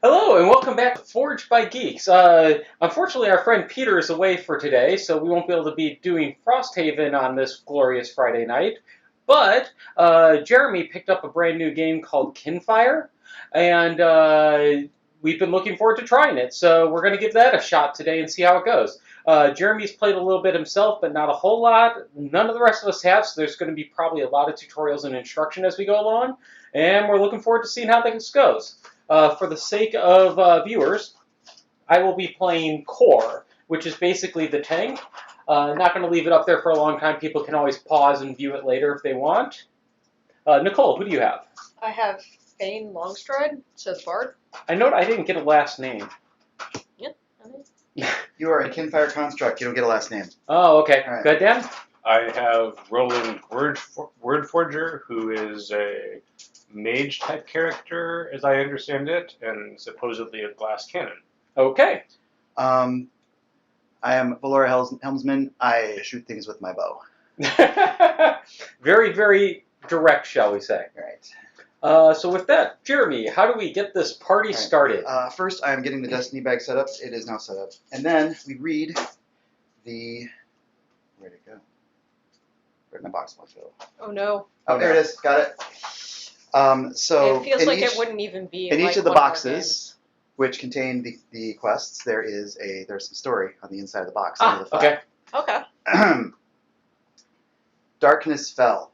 Hello and welcome back to Forged by Geeks. Unfortunately, our friend Peter is away for today, so we won't be able to be doing Frosthaven on this glorious Friday night. But Jeremy picked up a brand new game called Kinfire, and we've been looking forward to trying it. So we're going to give that a shot today and see how it goes. Jeremy's played a little bit himself, but not a whole lot. None of the rest of us have, so there's going to be probably a lot of tutorials and instruction as we go along. And we're looking forward to seeing how this goes. For the sake of viewers, I will be playing Core, which is basically the tank. Not going to leave it up there for a long time. People can always pause and view it later if they want. Nicole, who do you have? I have Fane Longstride, says Bard. I know I didn't get a last name. Yeah, I mean. You are a Kinfire construct. You don't get a last name. Oh, okay. All right. Good, Dan? I have Roland Wordforger, who is a mage-type character, as I understand it, and supposedly a glass cannon. Okay. I am Valora Helmsman. I shoot things with my bow. Very, very direct, shall we say. All right. So with that, Jeremy, how do we get this party started? First, I am getting the Destiny bag set up. It is now set up. And then we read the... Where'd it go? Where'd my box go? Oh no. Oh, there it is. Got it. So it feels in like each, it wouldn't even be in like each of the one of our boxes, which contain the quests, there's some story on the inside of the box. Okay. Okay. Darkness fell.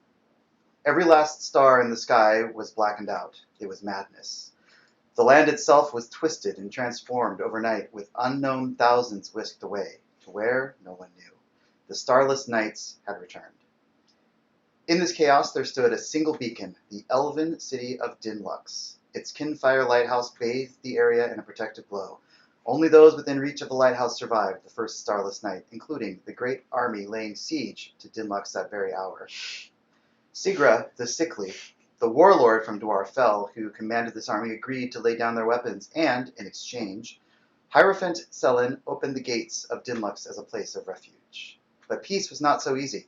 Every last star in the sky was blackened out. It was madness. The land itself was twisted and transformed overnight, with unknown thousands whisked away. To where, no one knew. The starless nights had returned. In this chaos there stood a single beacon, the elven city of Dinlux. Its Kinfire lighthouse bathed the area in a protective glow. Only those within reach of the lighthouse survived the first starless night, including the great army laying siege to Dinlux that very hour. Sigra, the Sickly, the warlord from Dwar Fell, who commanded this army, agreed to lay down their weapons, and, in exchange, Hierophant Selin opened the gates of Dinlux as a place of refuge. But peace was not so easy.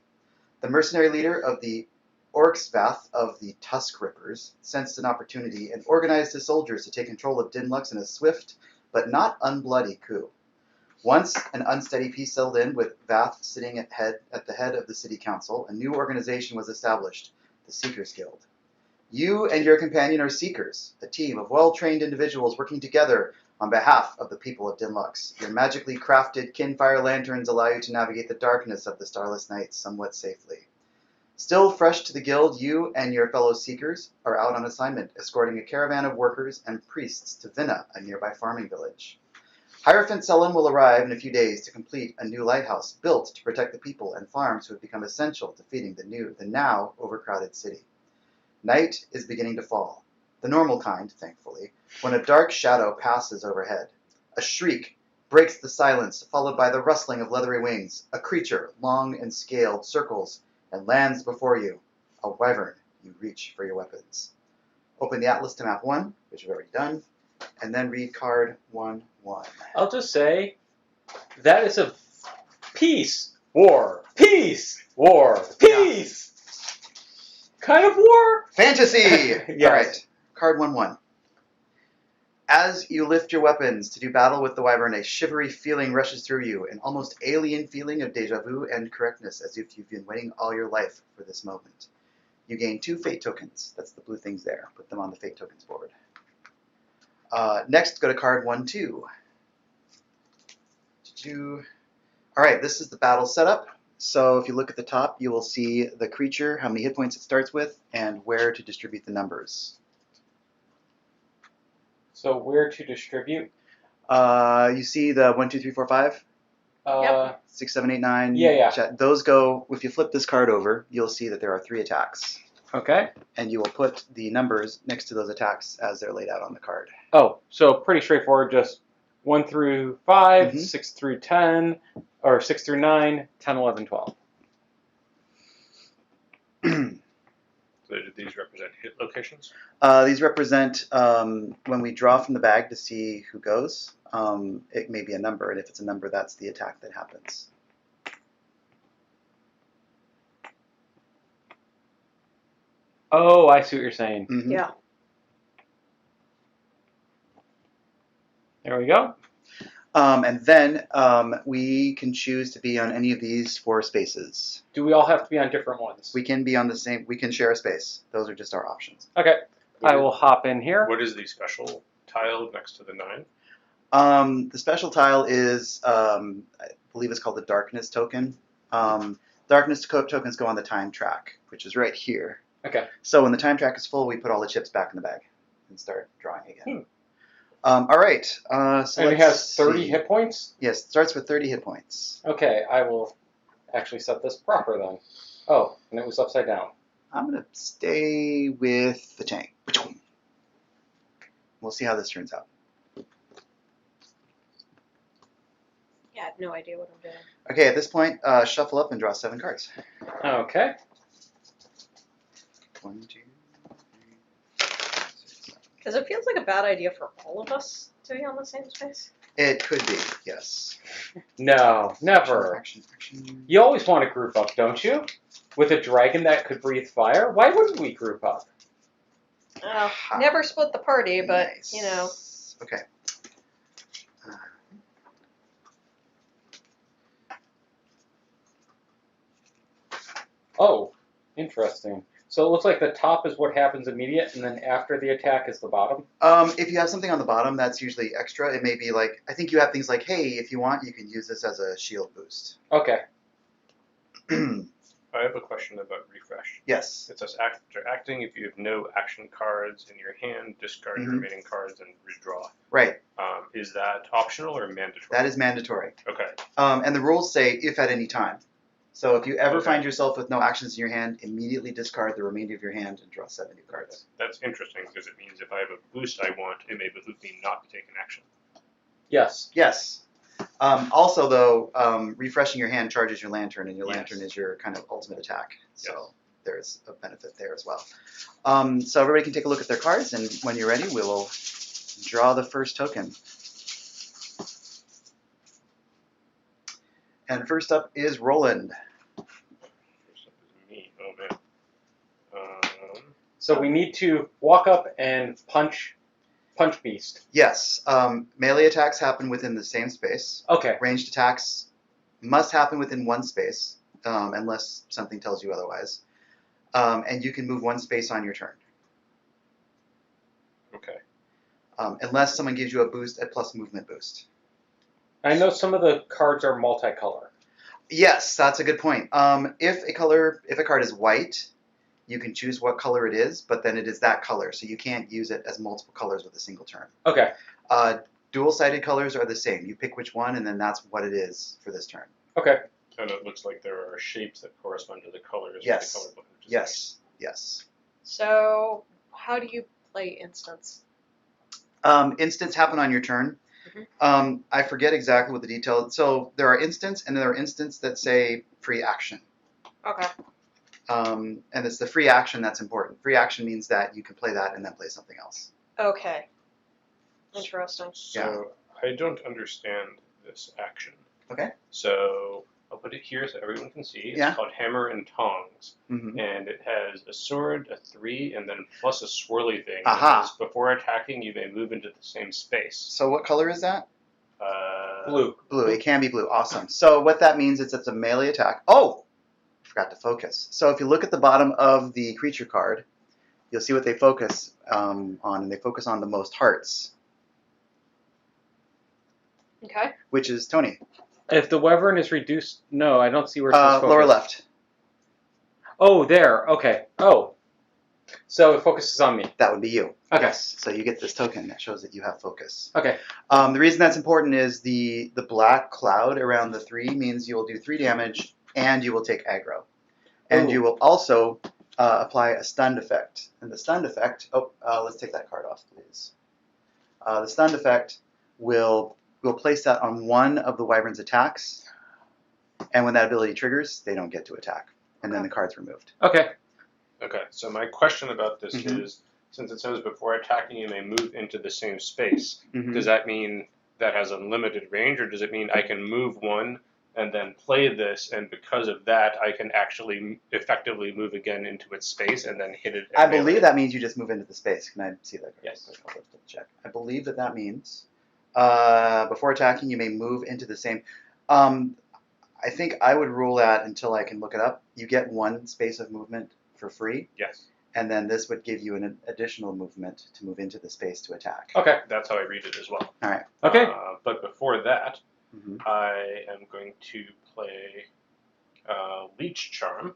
The mercenary leader of the Orcsvath of the Tusk Rippers sensed an opportunity and organized his soldiers to take control of Dinlux in a swift but not unbloody coup. Once an unsteady peace settled in, with Vath sitting at the head of the city council, a new organization was established, the Seekers Guild. You and your companion are Seekers, a team of well-trained individuals working together on behalf of the people of Dinlux. Your magically crafted Kinfire lanterns allow you to navigate the darkness of the starless nights somewhat safely. Still fresh to the guild, you and your fellow Seekers are out on assignment, escorting a caravan of workers and priests to Vinna, a nearby farming village. Hierophant Selin will arrive in a few days to complete a new lighthouse built to protect the people and farms who have become essential to feeding the now overcrowded city. Night is beginning to fall, the normal kind, thankfully, when a dark shadow passes overhead. A shriek breaks the silence, followed by the rustling of leathery wings. A creature, long and scaled, circles and lands before you. A wyvern. You reach for your weapons. Open the atlas to map 1, which you've already done, and then read card 1-1. I'll just say, that is a peace, war, peace, war, peace kind of war. Fantasy! Yes. All right, card 1-1. As you lift your weapons to do battle with the wyvern, a shivery feeling rushes through you, an almost alien feeling of deja vu and correctness, as if you've been waiting all your life for this moment. You gain 2 fate tokens. That's the blue things there. Put them on the fate tokens board. Next, go to card 1-2. All right, this is the battle setup. So if you look at the top, you will see the creature, how many hit points it starts with, and where to distribute the numbers. So where to distribute? You see the 1, 2, 3, 4, 5? Yep. 6, 7, 8, 9. Yeah. Those go, if you flip this card over, you'll see that there are 3 attacks. Okay. And you will put the numbers next to those attacks as they're laid out on the card. Oh, so pretty straightforward, just 1 through 5, Mhm. 6 through 10, or 6 through 9, 10, 11, 12. So do these represent hit locations? These represent when we draw from the bag to see who goes. It may be a number, and if it's a number, that's the attack that happens. Oh, I see what you're saying. Mm-hmm. Yeah. There we go. And then we can choose to be on any of these 4 spaces. Do we all have to be on different ones? We can be on the same. We can share a space. Those are just our options. Okay. I will hop in here. What is the special tile next to the 9? The special tile is, I believe it's called the Darkness token. Darkness tokens go on the time track, which is right here. Okay. So when the time track is full, we put all the chips back in the bag and start drawing again. All right. So And it has 30 see. hit points? Yes, it starts with 30 hit points. Okay, I will actually set this proper then. Oh, and it was upside down. I'm going to stay with the tank. We'll see how this turns out. Yeah, I have no idea what I'm doing. Okay, at this point, shuffle up and draw 7 cards. Okay. 1, 2, 3, 6, 7. Because it feels like a bad idea for all of us to be on the same space. It could be, yes. No, never. Action. You always want to group up, don't you? With a dragon that could breathe fire? Why wouldn't we group up? Never split the party, but, Nice. you know. Okay. Oh, interesting. So it looks like the top is what happens immediate, and then after the attack is the bottom? If you have something on the bottom, that's usually extra. It may be like, I think you have things like, hey, if you want, you can use this as a shield boost. Okay. I have a question about refresh. Yes. It says after acting, if you have no action cards in your hand, discard your remaining cards and redraw. Right. Is that optional or mandatory? That is mandatory. Okay. And the rules say if at any time. So if you ever Okay. find yourself with no actions in your hand, immediately discard the remainder of your hand and draw 7 new cards. That's interesting because it means if I have a boost I want, it may behoove me not to take an action. Yes. Yes. Also, though, refreshing your hand charges your lantern, and your Yes. lantern is your kind of ultimate attack. So Yes. there's a benefit there as well. So everybody can take a look at their cards, and when you're ready, we'll draw the first token. And first up is Roland. First up is me. Oh man. So we need to walk up and punch Beast. Yes, melee attacks happen within the same space. Okay. Ranged attacks must happen within 1 space, unless something tells you otherwise. And you can move 1 space on your turn. Okay. Unless someone gives you a plus movement boost. I know some of the cards are multicolor. Yes, that's a good point. If a card is white, you can choose what color it is, but then it is that color, so you can't use it as multiple colors with a single turn. Okay. Dual-sided colors are the same. You pick which one, and then that's what it is for this turn. Okay. And it looks like there are shapes that correspond to the colors. Yes. Of the color book, which is Yes, yes. So, how do you play instance? Instants happen on your turn. I forget exactly what the detail. So there are instants, and there are instants that say free action. Okay. And it's the free action that's important. Free action means that you can play that and then play something else. Okay. Interesting. So I don't understand this action. Okay. So I'll put it here so everyone can see. It's Yeah. called Hammer and Tongs. Mm-hmm. And it has a sword, a 3, and then plus a swirly thing. Aha. It says, before attacking, you may move into the same space. So what color is that? Blue. Blue. It can be blue. Awesome. So what that means is it's a melee attack. Oh! I forgot to focus. So if you look at the bottom of the creature card, you'll see what they focus on, and they focus on the most hearts, Okay. which is Tony. If the Wyvern is reduced, no, I don't see where it says focus. Lower left. Oh, there. Okay. Oh. So it focuses on me. That would be you. Okay. Yes. So you get this token that shows that you have focus. Okay. The reason that's important is the black cloud around the 3 means you will do 3 damage and you will take aggro. And Ooh. you will also apply a stunned effect. And the stunned effect, let's take that card off, please. The stunned effect will place that on one of the Wyvern's attacks. And when that ability triggers, they don't get to attack. And then the card's removed. Okay. Okay, so my question about this Mhm. is, since it says before attacking you may move into the same space, Mhm. does that mean that has unlimited range, or does it mean I can move one and then play this, and because of that I can actually effectively move again into its space and then hit it? I believe that means you just move into the space. Can I see that card? Yes. Quick, I'll double check. I believe that means Before attacking, you may move into the same. I think I would rule that until I can look it up. You get one space of movement for free, Yes. and then this would give you an additional movement to move into the space to attack. Okay. That's how I read it as well. All right. Okay. But before that, Mm-hmm. I am going to play Leech Charm,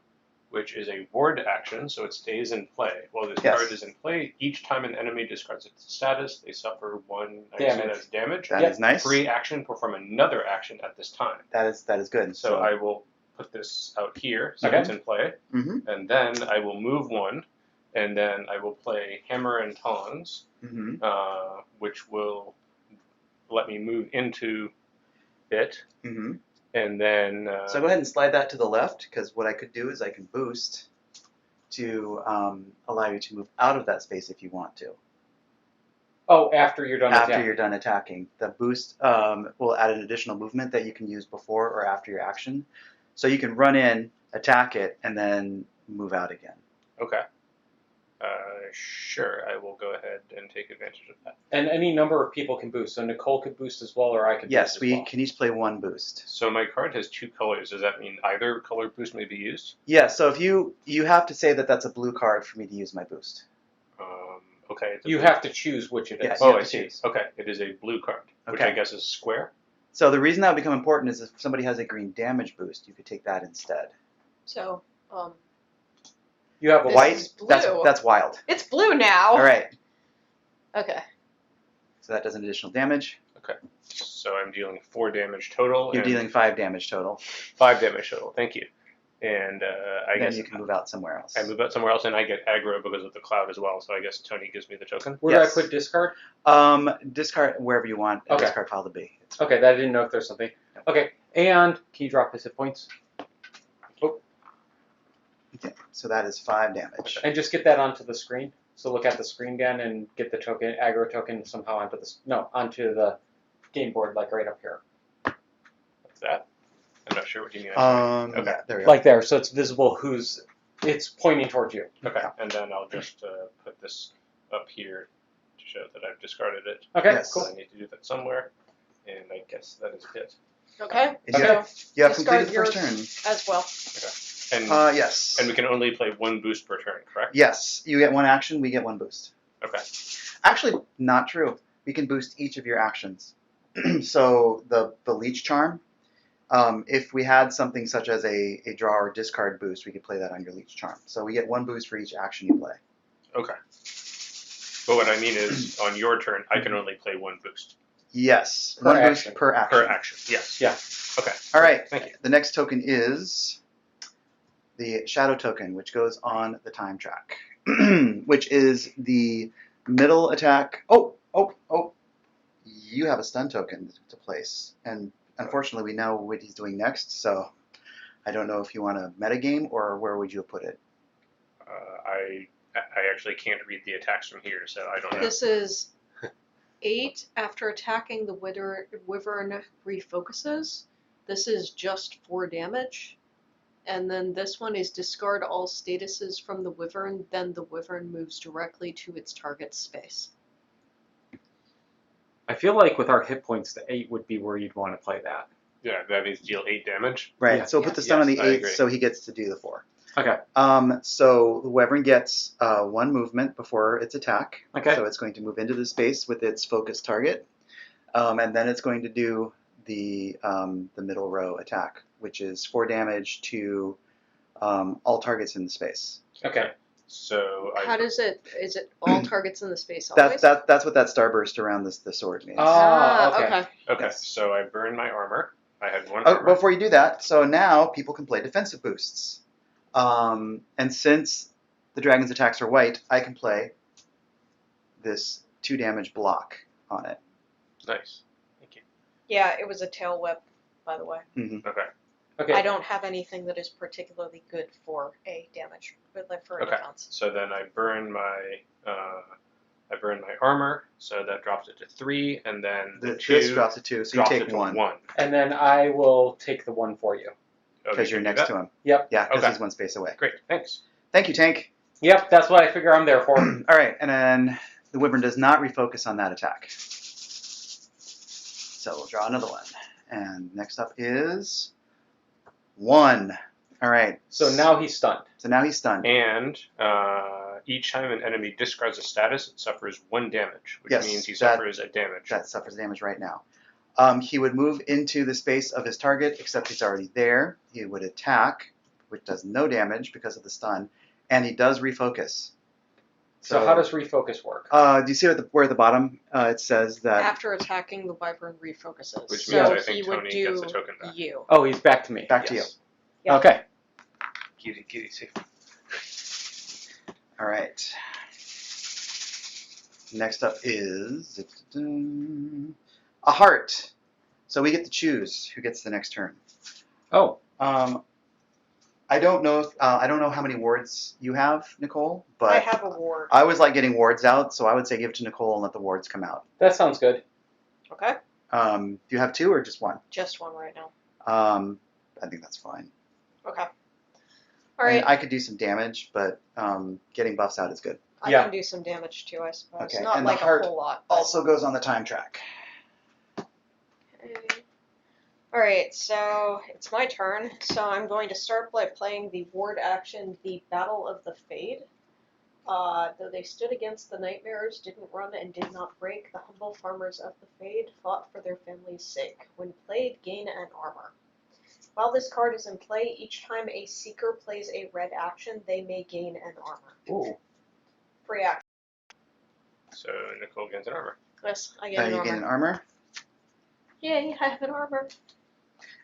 which is a ward action, so it stays in play. While this Yes. card is in play, each time an enemy discards its status, they suffer one damage. That is nice. Free action, perform another action at this time. That is good. So I will put this out here, so Okay. it's in play, Mm-hmm. and then I will move one, and then I will play Hammer and Tongs, Mm-hmm. which will let me move into it, Mm-hmm. and then So go ahead and slide that to the left, because what I could do is I can boost to allow you to move out of that space if you want to. Oh, after you're done After attacking. you're done attacking. The boost will add an additional movement that you can use before or after your action. So you can run in, attack it, and then move out again. okay. Sure, I will go ahead and take advantage of that. And any number of people can boost. So Nicole could boost as well, or I could Yes, boost we as well. can each play one boost. So my card has two colors. Does that mean either color boost may be used? Yeah, so if you have to say that that's a blue card for me to use my boost. Okay. it's a You blue- have to choose which it is. Yes. you Oh, have I to see. choose. Okay, it is a blue card, which Okay. I guess is square. So the reason that would become important is if somebody has a green damage boost, you could take that instead. So, You have a This white. is blue. That's wild. it's blue now. All right. Okay. So that does an additional damage. So I'm dealing 4 damage total. You're and dealing 5 damage total. 5 damage total. Thank you. And I Then guess you can move out somewhere else. I move out somewhere else, and I get aggro because of the cloud as well. So I guess Tony gives me the token. Where Yes. do I put discard? Discard wherever you want a Okay. discard pile to be. It's Okay, I didn't know if there's something. Okay, and can you drop his hit points? Okay, so that is 5 damage. And just get that onto the screen. So look at the screen again and get the token, aggro token, somehow onto the game board, like right up here. Like that. I'm not sure what you mean. Okay. Yeah, there we go. Like there, so it's visible it's pointing towards you. Okay, and then I'll just put this up here to show that I've discarded it. Okay, Yes. cool. I need to do that somewhere, and I guess that is it. Okay. And Okay. you have Discard completed the first turn. yours as well. And Yes. and we can only play 1 boost per turn, correct? Yes, you get 1 action, we get 1 boost. Okay. Actually, not true. We can boost each of your actions. So the Leech Charm, if we had something such as a draw or discard boost, we could play that on your Leech Charm. So we get 1 boost for each action you play. Okay. But what I mean is, on your turn, I can only play 1 boost Yes, Per 1 action. boost per action. per action. Yes. Yeah. Okay. All right. Thank you. The next token is the Shadow token, which goes on the time track, which is the middle attack. Oh! You have a stun token to place, and unfortunately, we know what he's doing next. So I don't know if you want a metagame or where would you have put it. I actually can't read the attacks from here, so I don't know. This is 8 after attacking the Wyvern refocuses. This is just 4 damage. And then this one is discard all statuses from the Wyvern, then the Wyvern moves directly to its target's space. I feel like with our hit points, the 8 would be where you'd want to play that. Yeah, that means deal 8 damage. Right. Yeah. So we'll put the stun on the Yes, I 8, agree. so he gets to do the 4. Okay. So the Wyvern gets 1 movement before its attack. Okay. So it's going to move into the space with its focused target, and then it's going to do the middle row attack, which is 4 damage to all targets in the space. Okay. So How does it? Is it all targets in the space always? That's what that starburst around the sword means. Okay. okay. Yes. So I burn my armor. I had 1 Oh, armor. before you do that, so now people can play defensive boosts, and since the dragon's attacks are white, I can play this 2 damage block on it. Nice. Thank you. Yeah, it was a tail whip, by the way. Okay. Okay. I don't have anything that is particularly good for a damage, but for a Okay. defense. So then I burn my armor, so that drops it to 3, and then the 2 This drops it 2, so you drops take it to 1 And then I will take the 1 for you. because you're next to him. Yep. Yeah, because Okay. he's 1 space away. Great, thanks. Thank you, Tank. Yep, that's what I figure I'm there for. All right, and then the Wyvern does not refocus on that attack. So we'll draw another one. And next up is 1. All right. So now he's stunned. So now he's stunned. And each time an enemy discards a status, it suffers 1 damage, which Yes, means he that- suffers a damage. That suffers damage right now. He would move into the space of his target, except he's already there. He would attack, which does no damage because of the stun, and he does refocus. So how does refocus work? Do you see where at the bottom it says that? After attacking, the Wyvern refocuses. Which so means I think he would Tony do gets the token back. you. Oh, he's back to me. Back to you. Yeah. Okay. Kitty, safe. All right. Next up is a heart. So we get to choose who gets the next turn. Oh, I don't know. I don't know how many wards you have, Nicole, but I have a ward. I always like getting wards out, so I would say give it to Nicole and let the wards come out. that sounds good. Okay. Do you have 2 or just 1? Just 1 right now. I think that's fine. Okay. All I mean, right. I could do some damage, but getting buffs out is good. I yeah. can do some damage too, I suppose. Okay, Not and the like heart a whole lot. But... Also goes on the time track. Okay. Alright, so it's my turn. So I'm going to start by playing the ward action, the Battle of the Fade. Though they stood against the nightmares, didn't run, and did not break, the humble farmers of the Fade fought for their family's sake. When played, gain an armor. While this card is in play, each time a Seeker plays a red action, they may gain an armor. Ooh. Free action. So Nicole gains an armor. Yes, I get an You armor. gain an armor. Yay, I have an armor.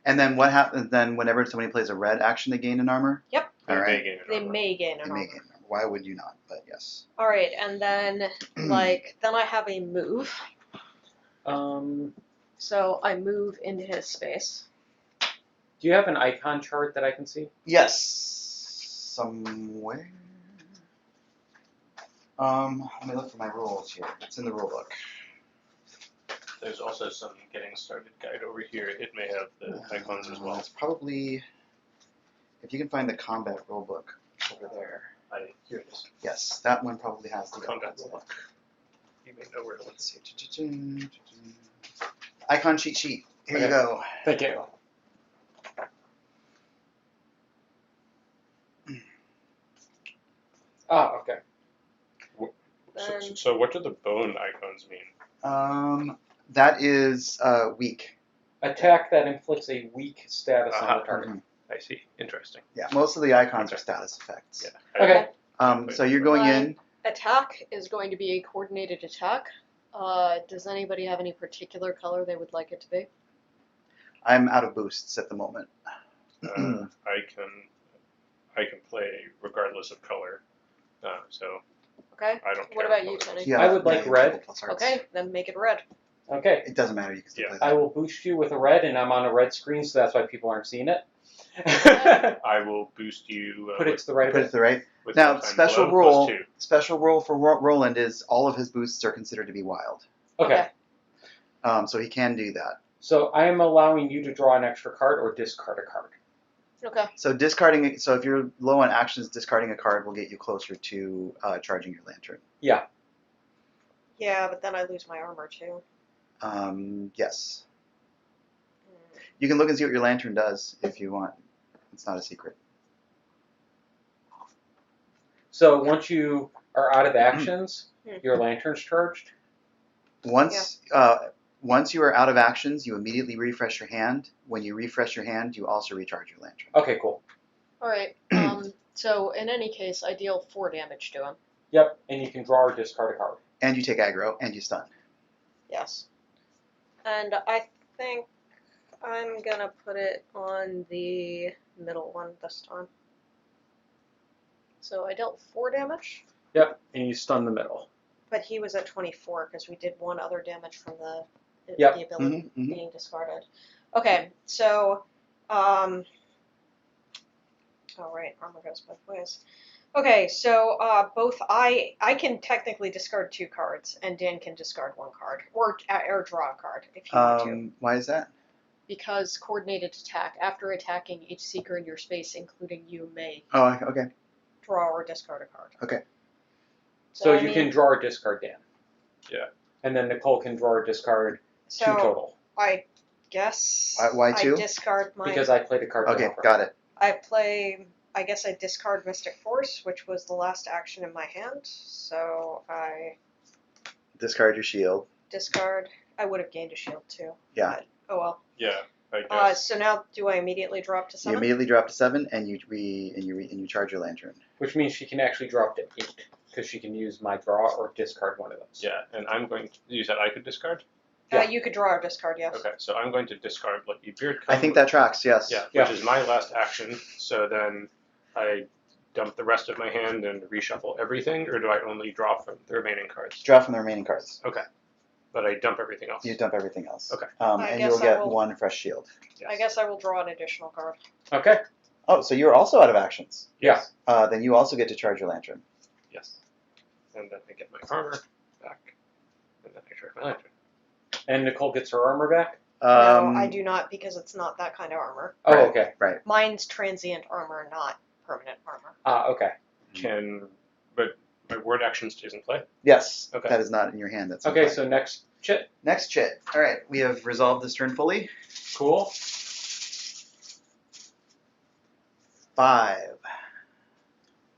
And then what happens? Then whenever somebody plays a red action, they gain an armor. Yep. They All may right. gain an They armor. may gain They an may armor. gain an armor. Why would you not? But yes. Alright, and then, then I have a move. So I move into his space. Do you have an icon chart that I can see? Yes. Somewhere. Let me look for my rules here. It's in the rule book. There's also some getting started guide over here. It may have the icons as well. It's probably, if you can find the combat rule book over there. Here it is. Yes, that one probably has the Combat rule book. You may know where to look. Let's see. Icon cheat sheet. Here you Okay. go. Thank you. Oh, okay. So what do the bone icons mean? That is weak. Attack that inflicts a weak status on the Uh-huh. target. I see. Interesting. Yeah, most of the icons are status effects. Yeah. Okay. So you're going in. Attack is going to be a coordinated attack. Does anybody have any particular color they would like it to be? I'm out of boosts at the moment. I can play regardless of color. So Okay. I don't care. What about you, Tony? Yeah, I would like you red. have plus hearts. Okay, then make it red. Okay. It doesn't matter. You can still Yeah. play that. I will boost you with a red, and I'm on a red screen, so that's why people aren't seeing it. I will boost you. Put it to the right Put it of to the right. with Now, one-time special blow rule. +2. Special rule for Roland is all of his boosts are considered to be wild. Okay. So he can do that. So I am allowing you to draw an extra card or discard a card. Okay. So discarding it. So if you're low on actions, discarding a card will get you closer to charging your lantern. Yeah. Yeah, but then I lose my armor too. Yes. You can look and see what your lantern does if you want. It's not a secret. So once you are out of actions, your lantern's charged. Once once you are out of actions, you immediately refresh your hand. When you refresh your hand, you also recharge your lantern. Okay, cool. Alright, so in any case, I deal 4 damage to him. Yep, and you can draw or discard a card. And you take aggro, and you stun. Yes. And I think I'm gonna put it on the middle one this time. So I dealt 4 damage, Yep, and you stun the middle. but he was at 24 because we did 1 other damage from the Yep. ability Mhm. being discarded. Okay, so oh right, armor goes both ways. Okay, so both I can technically discard 2 cards, and Dan can discard 1 card, or draw a card if you want to. Why is that? Because coordinated attack. After attacking each seeker in your space, including you, may Oh, okay. draw or discard a card. Okay. So I you mean, can draw or discard Dan. Yeah. And then Nicole can draw or discard 2 so total. I guess Why I two? discard my. Because I played a card. Okay, over. got it. I guess I discard Mystic Force, which was the last action in my hand. So I Discard your shield. discard. I would have gained a shield too. Yeah. But, oh well. Yeah, I guess. So now, do I immediately drop to You 7? immediately drop to 7, and you charge your lantern. Which means she can actually drop to 8 because she can use my draw or discard one of those. Yeah, and I'm going to. You said I could discard? Yeah. You could draw or discard, yes. Okay, so I'm going to discard Lucky Beard. I think that tracks. Yes. Yeah, Yeah. which is my last action. So then I dump the rest of my hand and reshuffle everything, or do I only draw from the remaining cards? Draw from the remaining cards. But I dump everything else. You dump everything else. Okay. I And guess you'll I get will- 1 fresh shield. Yes. I guess I will draw an additional card. Okay. Oh, so you're also out of actions. Yeah. Then you also get to charge your lantern. Yes. And then I get my armor back, and then I charge my lantern. And Nicole gets her armor back. No, I do not because it's not that kind of armor. Oh, Right. okay. Right. Mine's transient armor, not permanent armor. Okay. But my word action stays in play. Yes. Okay. That is not in your hand. That's in Okay, play. so next chit. Next chit. All right. We have resolved this turn fully. Cool. 5.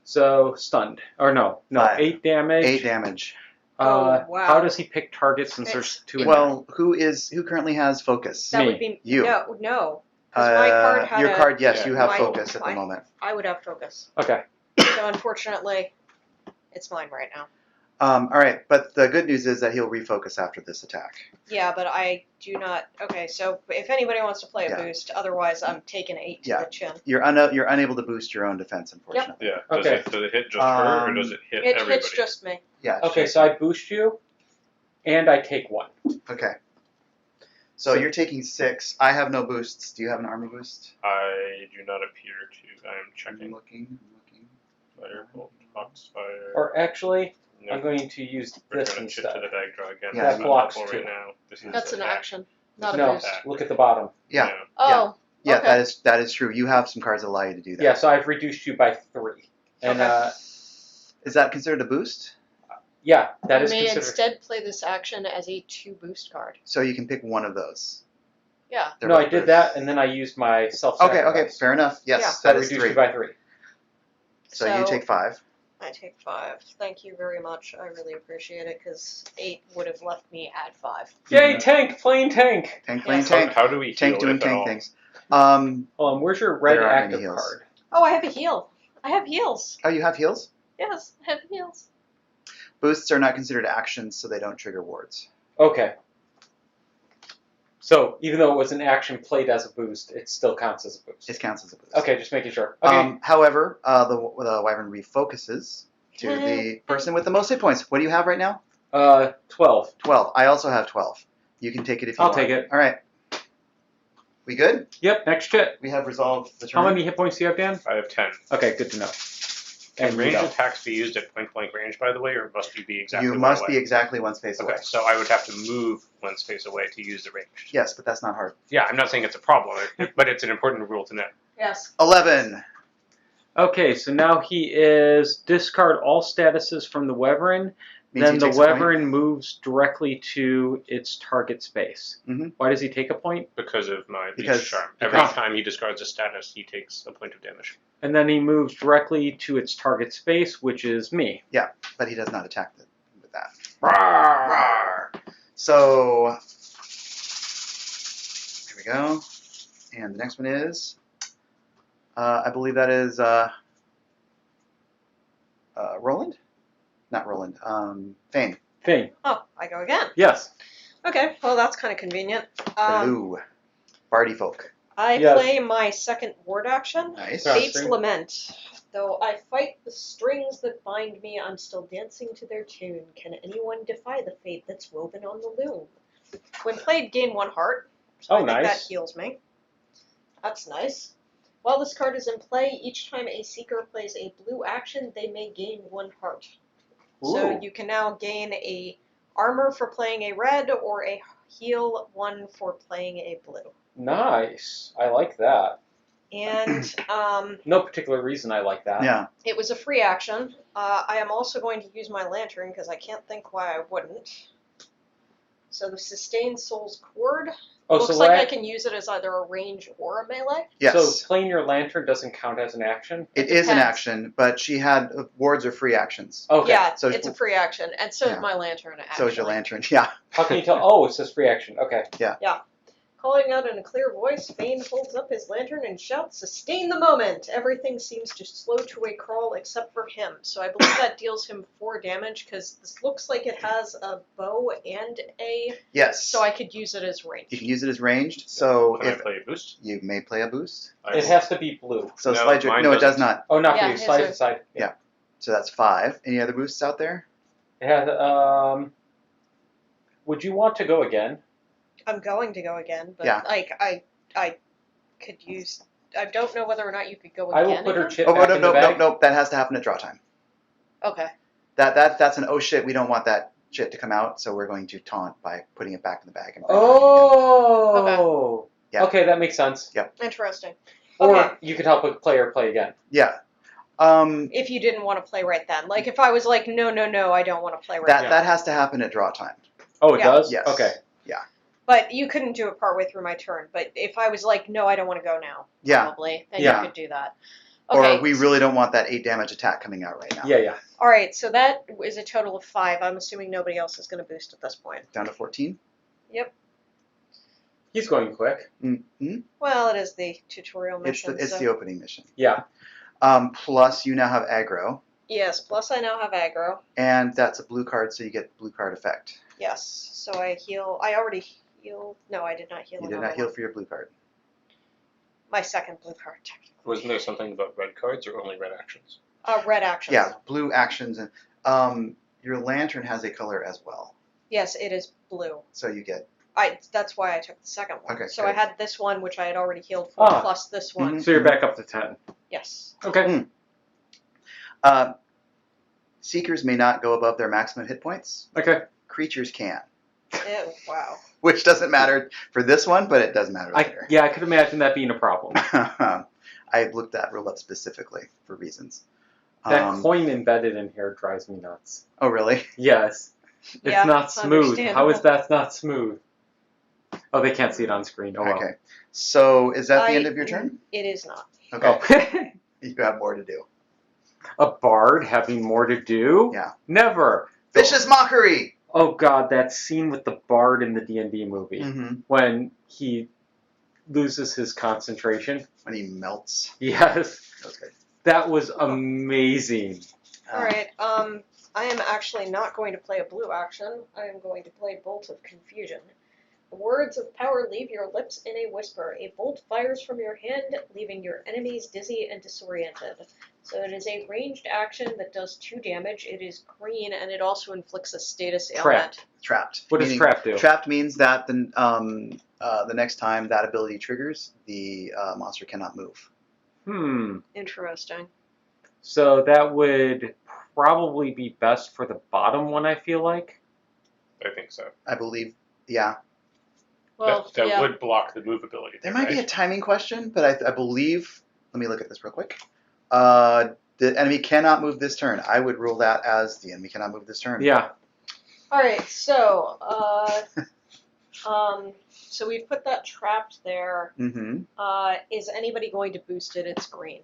So stunned. Or no. 5. 8 damage. 8 damage. Oh, wow. How does he pick targets since there's 2 in Well, who currently has focus? That Me. would be You. No. Because my card had your card, yes, yeah, you have my- focus at the my- moment. I would have focus. there? Okay. So unfortunately, it's mine right now. All right, but the good news is that he'll refocus after this attack. Yeah, but I do not. Okay, so if anybody wants to play a Yeah. boost, otherwise I'm taking 8 to Yeah. the chin. You're unable to boost your own defense, unfortunately. Yeah. Okay. Does it hit just her, or does it hit It everybody? hits just me. Yeah. Okay, sure. so I boost you, and I take 1. Okay. So you're taking 6. I have no boosts. Do you have an armor boost? I do not appear to. I am I'm checking. looking. Firebolt, Foxfire. Or actually, No, I'm going to use we're this going to chip to instead. the bag draw again. Yeah, That's that not blocks helpful 2. right now. This is That's an attack. action, not a No, boost. look at the bottom. Yeah. No. Oh, Yeah, okay. that is true. You have some cards that allow you to do that. Yeah, so I've reduced you by 3. And Okay. Is that considered a boost? Yeah, that is you may considered. instead play this action as a 2 boost card. So you can pick one of those. Yeah. They're No, I both did boosts. that, and then I used my self-sacrifice. Okay, fair enough. Yes, Yeah. So I that is reduced 3. you by 3. So you take 5. I take 5. Thank you very much. I really appreciate it because 8 would have left me at 5. Yay, tank! Plain tank! Tank, playing Yes. tank. How do we heal, Tank doing if at tank all? things. Hold on, where's your red There aren't any active heals. card? Oh, I have a heal. I have heals. Oh, you have heals? Yes, I have heals. Boosts are not considered actions, so they don't trigger wards. Okay. So, even though it was an action played as a boost, it still counts as a boost. It counts as a boost. Okay, just making sure. Okay. However, the Wyvern refocuses to the person with the most hit points. What do you have right now? 12. 12. I also have 12. You can take it if you I'll want. take it. All right. We good? Yep, next chit. We have resolved the turn. How many hit points do you have, Dan? I have 10. Okay, good to know. Can And range you go. attacks be used at point blank range, by the way, or must you be exactly You one must away? be exactly one space away. Okay, so I would have to move one space away to use the range. Yes, but that's not hard. Yeah, I'm not saying it's a problem, but it's an important rule to know. Yes. 11. Okay, so now he is discard all statuses from the Wyvern. Means Then he the takes a point. Wyvern moves directly to its target space. Mhm. Why does he take a point? Because of my Because- leech charm. Every because- time he discards a status, he takes a point of damage. And then he moves directly to its target space, which is me. But he does not attack with that. Rawr. So, here we go. And the next one is, I believe that is Roland? Not Roland. Fane. Thing. Oh, I go again. Yes. Okay, well that's kind of convenient. Blue. Bardy folk. I Yes. play my second ward action. Nice. Yeah. Fate's string. Lament. Though I fight the strings that bind me, I'm still dancing to their tune. Can anyone defy the fate that's woven on the loom? When played, gain 1 heart. So Oh, I think that nice. heals me. That's nice. While this card is in play, each time a seeker plays a blue action, they may gain 1 heart. So Ooh. you can now gain a armor for playing a red or a heal 1 for playing a blue. Nice. I like that. And No particular reason I like that. Yeah. it was a free action. I am also going to use my lantern because I can't think why I wouldn't. So the Sustained Soul's Cord. Oh, Looks so like what? I can use it as either a range or a melee. Yes. So playing your lantern doesn't count as an action? It is an depends. action, but she had wards are free actions. Okay. Yeah, So- it's a free action, and so Yeah. is my lantern. Actually. So is your lantern. Yeah. How can you tell? Oh, it says free action. Okay. Calling out in a clear voice, Fane holds up his lantern and shouts, "Sustain the moment!" Everything seems to slow to a crawl except for him. So I believe that deals him 4 damage, because this looks like it has a bow and a... Yes. So I could use it as range. You can use it as ranged. So Can I if play a boost? you may play a boost. It has to be blue. So No, slide your. mine No, it does doesn't. not. Oh, not for Yeah, you. his Slide are- aside. Yeah. So that's 5. Any other boosts out there? It has, would you want to go again? I'm going to go again, but Yeah. I could use... I don't know whether or not you could go I again. will put her again. chip Oh back no, in the no, no, bag. no. That has to happen at draw time. Okay. That's an oh shit. We don't want that shit to come out, so we're going to taunt by putting it back in the bag. And Oh! Yeah. Okay, that makes sense. Interesting. Or Okay. you could help a player play again. Yeah. If you didn't want to play right then. Like, if I was like, no, I don't want to play right That now. that has to happen at draw time. Oh, it Yeah. does? Yes. Okay. But you couldn't do it partway through my turn. But if I was like, no, I don't want to go now, Yeah. probably, then Yeah. you could do that. Okay. Or we really don't want that 8 damage attack coming out right now. Yeah. All right, so that is a total of 5. I'm assuming nobody else is going to boost at this point. Down to 14. Yep. He's going quick. Mm-hmm. Well, it is the tutorial It's mission. the so. the opening mission. Yeah. Plus you now have aggro, Yes, plus I now have aggro. and that's a blue card, so you get blue card effect. Yes, so I heal. I already healed. No, I did not heal. You did another not heal one. for your blue card. My second blue card, technically. Wasn't there something about red cards or only red actions? Red actions. Yeah, blue actions, and your lantern has a color as well, Yes, it is blue. so you get. That's why I took the second one. Okay, So good. I had this one, which I had already healed for, Ah. plus this one. Mhm. So you're back up to 10. Yes. Okay. Seekers may not go above their maximum hit points. Okay. Creatures can, Ew, wow. which doesn't matter for this one, but it does matter later. I could imagine that being a problem. I looked that rule up specifically for reasons. That coin embedded in here drives me nuts. Oh, really? Yes. It's Yeah, not it's smooth. How is understandable. that not smooth? Oh, they can't see it on screen. Oh, well. Okay. So is that the end of your turn? It is not. Okay. Oh. You have more to do. A bard having more to do? Yeah. Never. Vicious mockery. Oh god, that scene with the bard in the D&D movie Mm-hmm. when he loses his concentration. When he melts. Yes. That was good. That was amazing. All right. I am actually not going to play a blue action. I am going to play Bolt of Confusion. The words of power leave your lips in a whisper. A bolt fires from your hand, leaving your enemies dizzy and disoriented. So it is a ranged action that does 2 damage. It is green, and it also inflicts a status ailment. Trapped. Trapped. What does Meaning trap do? Trapped means that the next time that ability triggers, the monster cannot move. Interesting. So that would probably be best for the bottom one, I feel like. I think so. I believe. Yeah. Well, that yeah. would block the movability. There might be a timing question, but I believe. Let me look at this real quick. The enemy cannot move this turn. I would rule that as the enemy cannot move this turn. Yeah. All right. So, so we've put that trapped there. Mm-hmm. Is anybody going to boost it? It's green.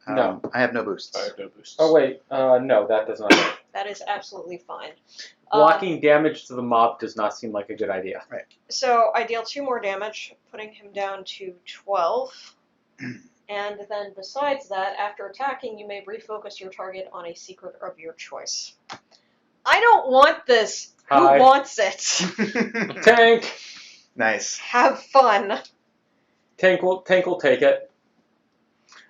No. I have no boosts. I have no boosts. Oh, wait. No, that does not. That is absolutely fine. Blocking damage to the mob does not seem like a good idea. So I deal 2 more damage, putting him down to 12. And then besides that, after attacking, you may refocus your target on a secret of your choice. I don't want this. Hi. Who wants it? Tank! Nice. Have fun. Tank will take it.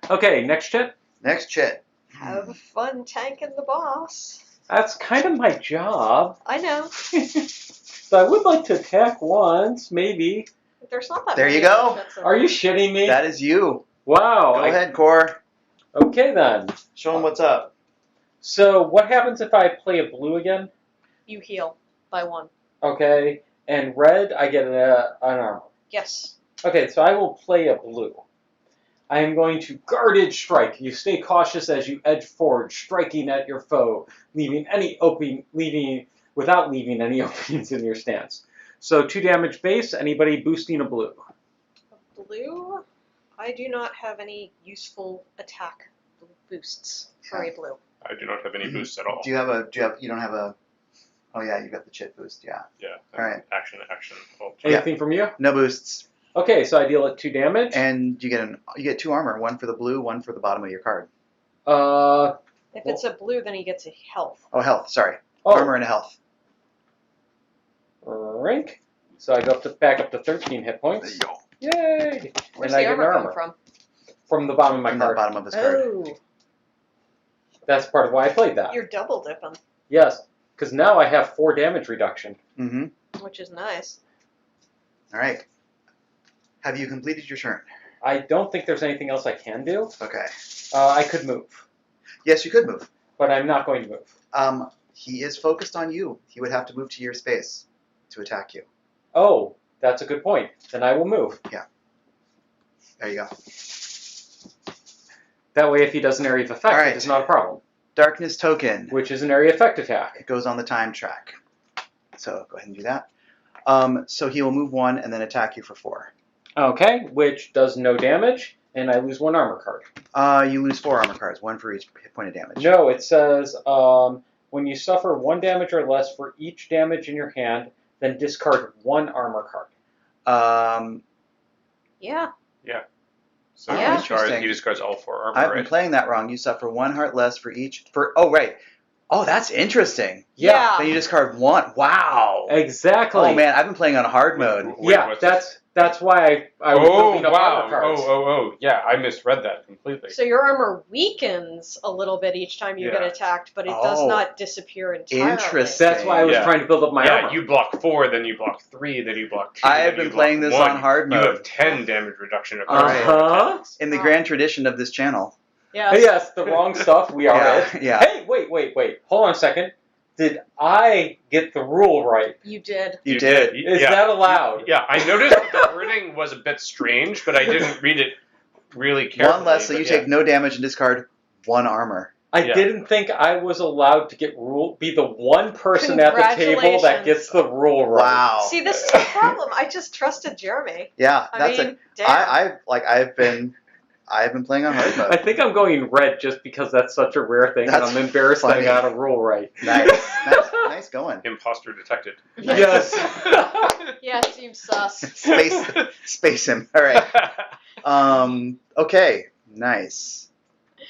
Okay, next chit. Next chit. Have fun tanking the boss. That's kind of my job. I know. So I would like to attack once, maybe. There's not that There many you go. other chits in Are you there. shitting me? That is you. Wow. Go ahead, Core. Okay, then. Show them what's up. So what happens if I play a blue again? You heal by 1. Okay. And red, I get an armor. Yes. Okay, so I will play a blue. I am going to guarded strike. You stay cautious as you edge forward, striking at your foe, without leaving any openings in your stance. So 2 damage base. Anybody boosting a blue? Blue? I do not have any useful attack boosts for a blue. I do not have any boosts at all. You don't have a, oh yeah, you got the chit boost, yeah. Yeah. All right. Action. Oh, Anything from you? No boosts. Okay, so I deal it 2 damage. And you get 2 armor, 1 for the blue, 1 for the bottom of your card. If it's a blue, then he gets a health. Oh, health, sorry. Oh. Armor and health. Rink. So I go back up to 13 hit points. Yay! Where's and I the get armor an come from? From the bottom of my From the card. bottom of his card. Oh, That's part of why I played that. you're double dipping, Yes, because now I have 4 damage reduction. Mm-hmm. which is nice. All right. Have you completed your turn? I don't think there's anything else I can do. Okay. I could move, Yes, you could move. but I'm not going to move. He is focused on you. He would have to move to your space to attack you. Oh, that's a good point. Then I will move. There you go. That way, if he does an area of effect, All right. it is not a problem, Darkness token. which is an area effect attack. It goes on the time track. So go ahead and do that. So he will move 1 and then attack you for 4. Okay, which does no damage, and I lose 1 armor card. You lose 4 armor cards, 1 for each hit point of damage. No, it says when you suffer 1 damage or less for each damage in your hand, then discard 1 armor card. Yeah. So Yeah. Interesting. he discards all 4 armor, I've right? been playing that wrong. You suffer 1 heart less for each. Oh, right. Oh, that's interesting. Yeah. Then you discard 1. Wow. Exactly. Oh man, I've been playing on hard mode. Wait, Yeah, what's that's why I was building up armor cards. Yeah, I misread that completely. So your armor weakens a little bit each time you get Yeah. attacked, but it does Oh. not disappear entirely. Interesting. That's why I was Yeah. trying to build up my armor. You block 4, then you block 3, then you block 2. I have then been you playing block this 1. on hard You mode. have 10 damage reduction across Alright. all Uh-huh. attacks. In the Wow. grand tradition of this channel. Yeah. Yes, the wrong stuff. We are Yeah, it. yeah. Hey, wait. Hold on a second. Did I get the rule right? You did. You did. Is that allowed? Yeah, I noticed that the wording was a bit strange, but I didn't read it really carefully. 1 less, so but you yeah. take no damage and discard 1 armor. I Yeah. didn't think I was allowed to be the one person at the table that gets the rule right. Wow. See, this is the problem. I just trusted Jeremy. Yeah, I that's mean, damn. I've been playing on hard I mode. think I'm going red just because that's such a rare thing, and That's I'm embarrassed that I funny. got a rule right. Nice going. Imposter detected. Yes. Yeah, it seems sus. Space him. All right. Okay. Nice.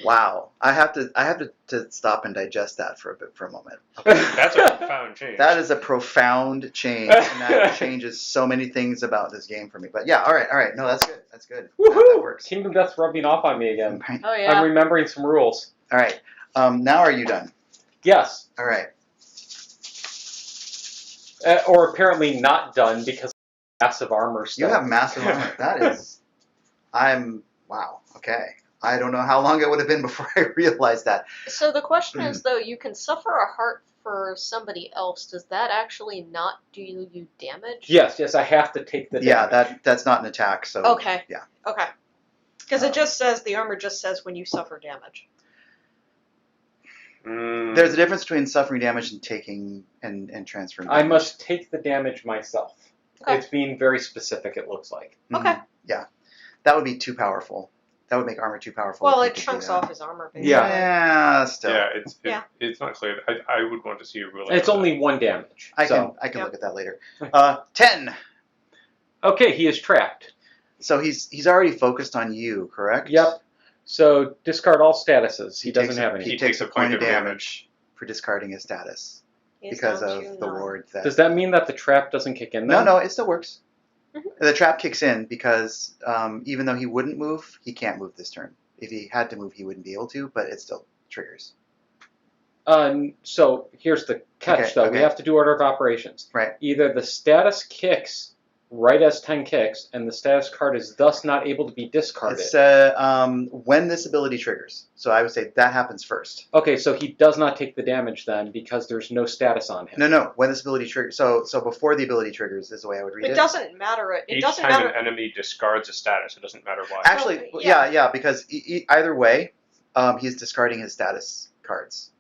Wow. I have to stop and digest that for a moment. That's a profound change. That is a profound change, and that changes so many things about this game for me. But yeah, all right. No, that's good. That's good. That Woohoo! works. Kingdom Death's rubbing off on me again. Right. Oh, yeah. I'm remembering some rules. All right. Now are you done? Yes. All right. Or apparently not done because of massive armor You stuff. have massive armor. That is. Wow. Okay. I don't know how long it would have been before I realized that. So the question is, though, you can suffer a heart for somebody else. Does that actually not do you damage? Yes, I have to take the damage. Yeah, that's not an attack. So Okay. Yeah. Okay. Because it just says, the armor just says when you suffer damage. There's a difference between suffering damage and taking and transferring. I damage. must take the damage myself. Okay. It's being very specific, it looks like. Mhm. Okay. Yeah, that would be too powerful. That would make armor too powerful. Well, if it you could do chunks that. off his armor. Basically. Yeah, still. Yeah, Yeah. it's not clear. I would want to see a ruling. It's on only 1 damage. I can Yeah. look at that later. 10. Okay, he is trapped. So he's already focused on you, correct? Yep. So discard all statuses. He takes doesn't have any. He He takes takes a point of damage for discarding his status He's because down of to the 9. ward that. Does that mean that the trap doesn't kick in then? No, it still works. Mhm. The trap kicks in because even though he wouldn't move, he can't move this turn. If he had to move, he wouldn't be able to, but it still triggers. So here's the catch, Okay, though. okay. We have to do order of operations. Right. Either the status kicks right as 10 kicks, and the status card is thus not able to be discarded. It's when this ability triggers. So I would say that happens first. Okay, so he does not take the damage then because there's no status on him. No, when this ability triggers. So before the ability triggers is the way I would read it. It doesn't matter. It Each doesn't time matter. an enemy discards a status, it doesn't matter why. Actually, Oh, yeah, because either way, he's discarding his status cards.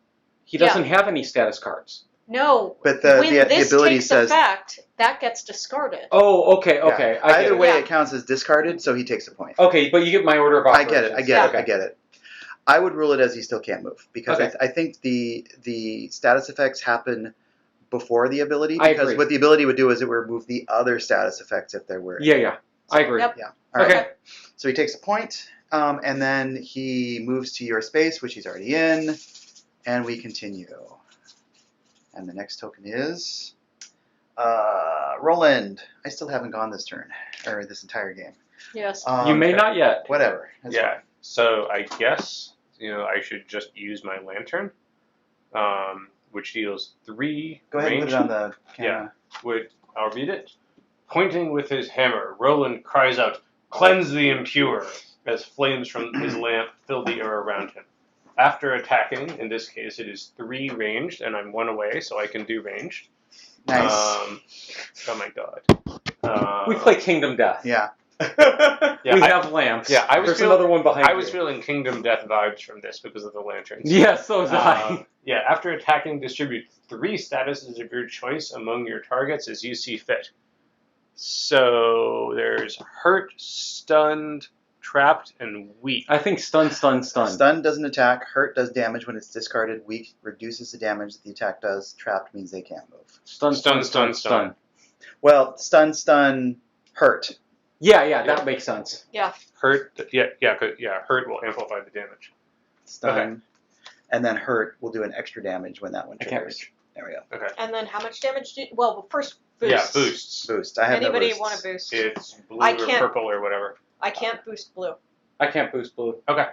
He doesn't have any status cards. No. But when the this ability takes says effect, that gets discarded. Oh, okay, okay. yeah. I get Either it. way, Yeah. it counts as discarded, so he takes a point. Okay, but you get my order of I operations. get Okay. it. I would rule it as he still can't move because Okay. I think the status effects happen before the ability. I Because agree. what the ability would do is it would remove the other status effects if there were. Yeah. I agree. Yep. Yeah. All right. Okay. So he takes a point, and then he moves to your space, which he's already in, and we continue. And the next token is Roland. I still haven't gone this turn, or this entire game. Yes. You may not yet. Whatever. That's Yeah. fine. So I guess I should just use my lantern, which deals 3 Go ahead and range. put it on the camera. I'll read it. Pointing with his hammer, Roland cries out, "Cleanse the impure!" as flames from his lamp fill the air around him. After attacking, in this case it is 3 ranged, and I'm 1 away, so I can do ranged. Nice. Oh my god. We play Kingdom Death. Yeah. We have lamps. Yeah, There's another one behind I was you. feeling Kingdom Death vibes from this because of the lanterns. Yes, so was I. Yeah, after attacking, distribute 3 statuses of your choice among your targets as you see fit. So there's hurt, stunned, trapped, and weak. I think stun. Stun doesn't attack. Hurt does damage when it's discarded. Weak reduces the damage that the attack does. Trapped means they can't move. Stun. Well, stun, hurt. Yeah, that makes sense. Yeah. Hurt, hurt will amplify the damage. Stun. Okay. And then hurt will do an extra damage when that one I can't triggers. reach. There we go. Okay. And then how much damage do? Well, first boost. Yeah, boosts. Boost. I have Anybody no boosts. want to boost? It's blue I or can't- purple or whatever. I can't boost blue. I can't boost blue. Okay.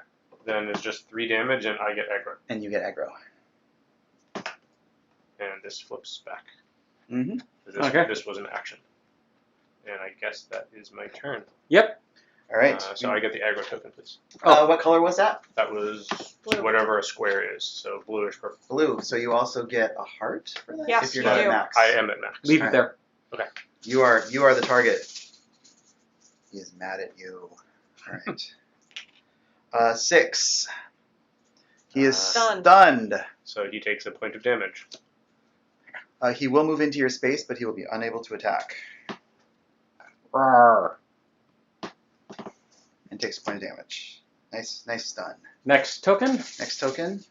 Then it's just 3 damage, and I get aggro. And you get aggro. And this flips back. Mm-hmm. This was an action. And I guess that is my turn. Yep. All right. So I get the aggro token, please. What color was that? That was Blue. whatever a square is, so bluish purple. Blue. So you also get a heart for that? Yes, if you're you not do. at max. I am at max. Leave it Alright. there. You are the target. He is mad at you. All right. 6. He is Stunned. stunned. So he takes a point of damage. He will move into your space, but he will be unable to attack. Rawr. And takes a point of damage. Nice stun. Next token. Next token.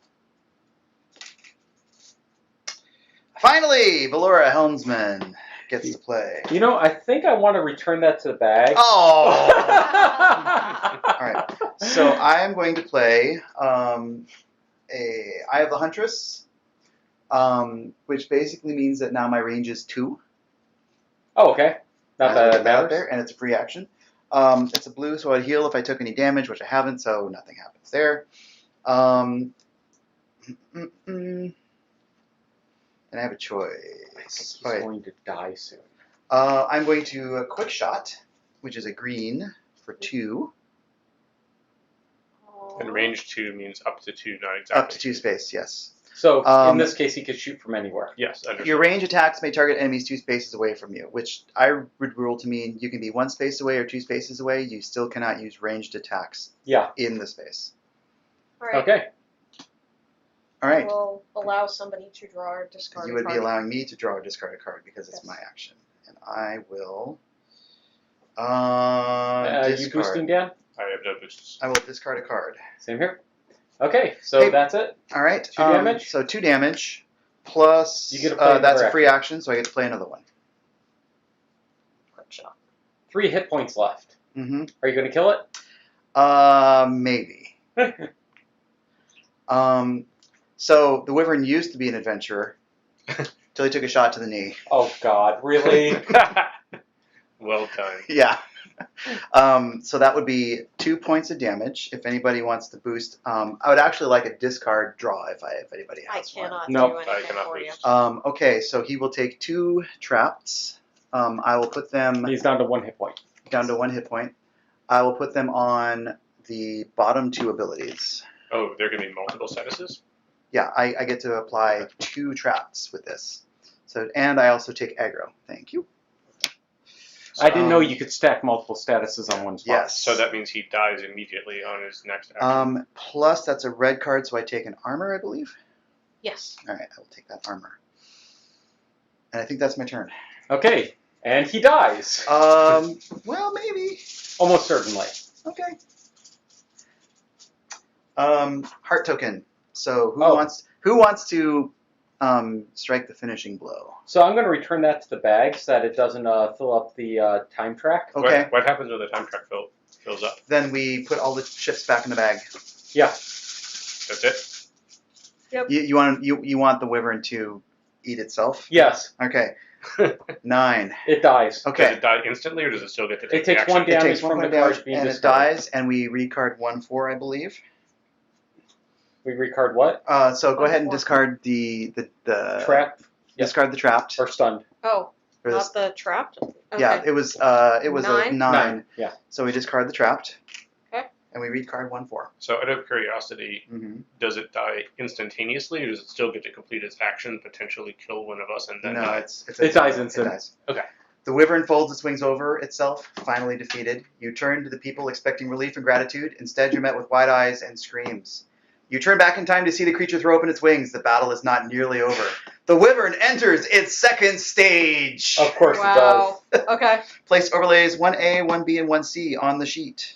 Finally, Valora Helmsman gets to play. I think I want to return that to the bag. Oh! All right. So I am going to play Eye of the Huntress, which basically means that now my range is 2. Oh, okay. Not As I that get it that out matters. there, and it's a free action. It's a blue, so I'd heal if I took any damage, which I haven't, so nothing happens there. And I have a choice. I think he's All right. going to die soon. I'm going to a quick shot, which is a green for 2. And range 2 means up to 2, not exactly. Up to 2 space, yes. So in Um, this case, he could shoot from anywhere. Yes, understood. Your range attacks may target enemies 2 spaces away from you, which I would rule to mean you can be 1 space away or 2 spaces away. You still cannot use ranged attacks Yeah. in the space. All right. Okay. All right. We'll allow somebody to draw or discard You a would be card. allowing me to draw or discard a card because it's Yes. my action. And I will You discard. boosting, Dan? I have no boosts. I will discard a card. Same here. Okay, so Hey. that's it. All right. 2 damage? So 2 damage plus You get to play that's another a free action, so I get to play another one. Quick shot. 3 hit points left. Mm-hmm. Are you going to kill it? Maybe. So the Wyvern used to be an adventurer until he took a shot to the knee. Oh, God. Really? Well done. Yeah. So that would be 2 points of damage. If anybody wants to boost, I would actually like a discard draw if anybody I has cannot Nope. do I anything cannot for you. boost. one. Okay, so he will take 2 traps. I will put them He's down to 1 hit point. down to 1 hit point. I will put them on the bottom 2 abilities. Oh, there can be multiple statuses? Yeah, I get to apply 2 traps with this. So, and I also take aggro. Thank you. I didn't know you could stack multiple statuses on one spot. Yes. So that means he dies immediately on his next action. Plus, that's a red card, so I take an armor, I believe. Yes. All right, I will take that armor. And I think that's my turn. Okay, and he dies. Well, maybe. Almost certainly. Okay. Heart token. So who wants to strike the finishing blow? So I'm going to return that to the bag so that it doesn't fill up the time track. Okay. What happens when the time track fills up? Then we put all the chips back in the bag. Yeah. That's it? Yep. You want the wyvern to eat itself? Yes. Okay. 9. It dies. Does Okay. it die instantly, or does it still get to take It takes action? one It damage takes from 1 the point card damage being and it discarded. dies, and we recard 1/4, I believe. We recard what? So go ahead and 1/4. discard the Trap Discard the trapped. or stunned? Oh, Or not this- the trapped? Okay. Yeah, it was a 9. Yeah. So we discard the trapped. Okay. And we read card 1/4. So out of curiosity, Mm-hmm. does it die instantaneously, or does it still get to complete its action, potentially kill one of us, and then No, die? It dies instant. It dies. Okay. The wyvern folds its wings over itself, finally defeated. You turn to the people expecting relief and gratitude. Instead, you're met with wide eyes and screams. You turn back in time to see the creature throw open its wings. The battle is not nearly over. The wyvern enters its second stage. Of course Wow. Okay. Place overlays 1A, 1B, and 1C on the sheet.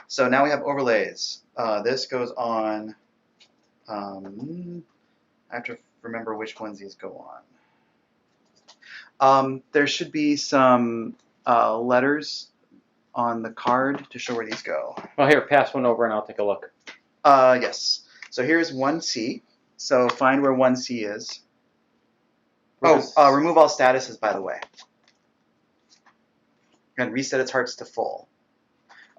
So now we have overlays. This goes on. I have to remember which ones these go on. There should be some letters on the card to show where these go. it does. Well, here, pass one over and I'll take a look. Yes. So here's 1C. So find where 1C is. Remove all statuses, by the way. And reset its hearts to full.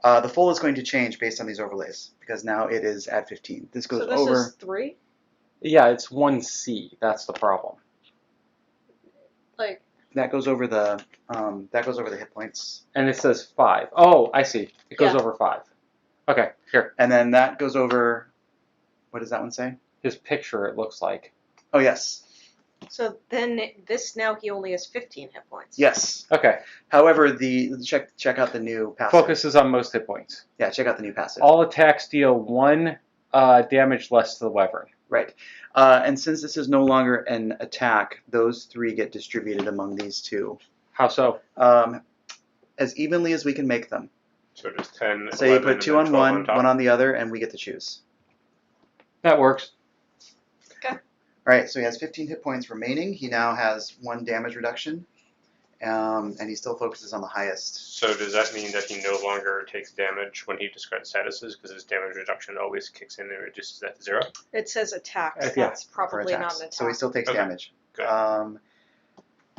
The full is going to change based on these overlays because now it is at 15. This goes So this over. is 3? Yeah, it's 1C. That's the problem. Like, That goes over the hit points, And it says 5. Oh, I see. It goes Yeah. over 5. Okay, here. and then that goes over. What does that one say? His picture, it looks like. Oh yes, so then now he only has 15 hit points. yes. Okay. However, check out the new passive. Focuses on most hit points. Yeah, check out the new passive. All attacks deal 1 damage less to the wyvern. Right. And since this is no longer an attack, those 3 get distributed among these 2 How so? as evenly as we can make them. So just 10, So you 11, put and 2 then on 12 one, top. 1 on the other, and we get to choose. That works. All right, so he has 15 hit points remaining. He now has 1 damage reduction, and he still focuses on the highest. So does that mean that he no longer takes damage when he discards statuses, because his damage reduction always kicks in and reduces that to 0? It says attacks. Yeah, That's for probably not attacks. an attack. So he still takes Okay. damage. Good.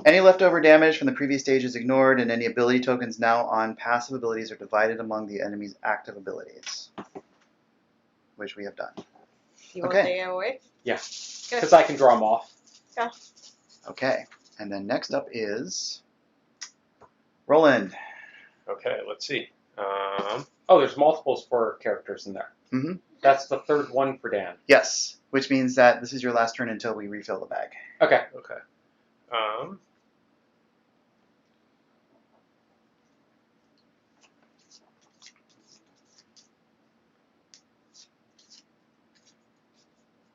Any leftover damage from the previous stage is ignored, and any ability tokens now on passive abilities are divided among the enemy's active abilities, which we have done. You want Okay. the AOA? Yeah. Good. Because I can draw them off. Okay, and then next up is Roland. Okay, let's see. Oh, there's multiples for characters in there. Mhm. That's the 3rd one for Dan. Yes, which means that this is your last turn until we refill the bag. Okay. Okay.